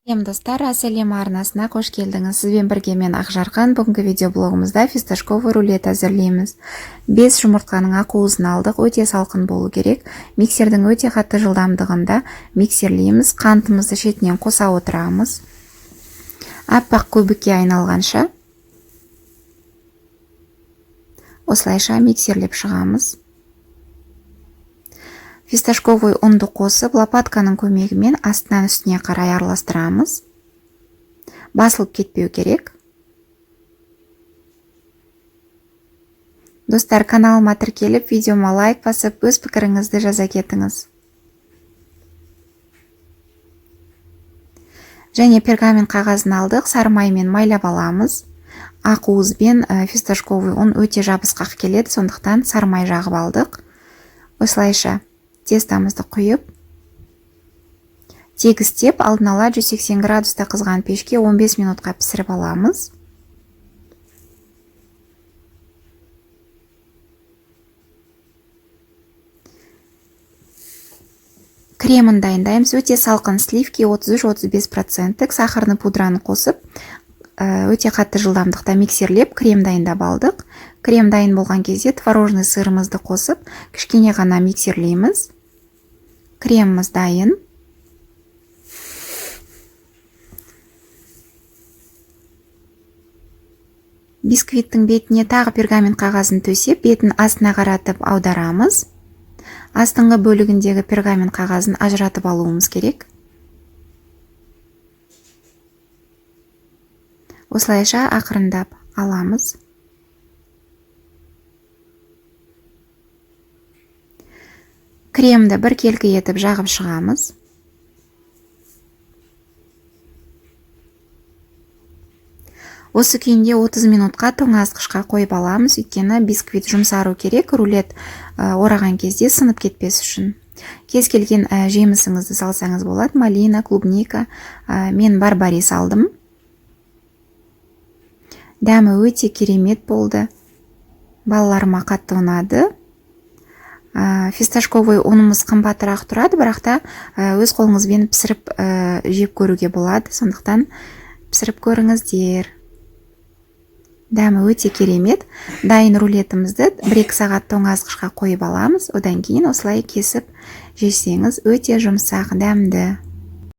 Достар, Ассалем арнасына қош келдіңіз. Сізбен бірге мен Ақжарқын. Бүгінгі видеоблогымызда фисташковый рулет әзірлейміз. 5 жұмыртқаның ақуызын алдық. Өте салқын болу керек. Миксердің өте қатты жылдамдығында миксерлейміз. Қантымызды шетінен қоса отырамыз. Аппақ көбікке айналғанша осылайша миксерлеп шығамыз. Фисташковый ұнды қосып, лопатканың көмегімен астынан үстіне қарай араластырамыз. Басылып кетпеу керек. Достар, каналыма тіркеліп, видеома лайк басып, өз пікіріңізді жаза кетіңіз. Және пергамент қағазын алдық, сары маймен майлап аламыз. Ақуызбен фисташковый ұн өте жабысқақ келеді, сондықтан сары май жағып алдық. Осылайша тестамызды құйып, тегістеп, алдын ала 180 градуста қызған пешке 15 минутқа пісіріп аламыз. Кремін дайындаймыз. Өте салқын сливки 33-35%, сахарны пудраны қосып, өте қатты жылдамдықта миксерлеп, крем дайындап алдық. Крем дайын болған кезде творожный сырымызды қосып, кішкене ғана миксерлейміз. Креміміз дайын. Бисквиттің бетіне тағы пергамент қағазын төсеп, бетін астына қаратып аударамыз. Астыңғы бөлігіндегі пергамент қағазын ажыратып алуымыз керек. Осылайша ақырындап аламыз. Кремді бір келкі етіп жағып шығамыз. Осы күйінде 30 минутқа тоңазытқышқа қойып аламыз, өйткені бисквит жұмсару керек, рулет ораған кезде сынып кетпес үшін. Кез келген жемісіңізді салсаңыз болады, малина, клубника, мен барбарис алдым. Дәмі өте керемет болды. Балаларыма қатты ұнады. Фисташковый ұнымыз қымбатырақ тұрады, бірақ та өз қолыңызбен пісіріп жеп көруге болады, сондықтан пісіріп көріңіздер. Дәмі өте керемет. Дайын рулетімізді 1-2 сағат тоңазытқышқа қойып аламыз, одан кейін осылай кесіп жесеңіз өте жұмсақ, дәмді.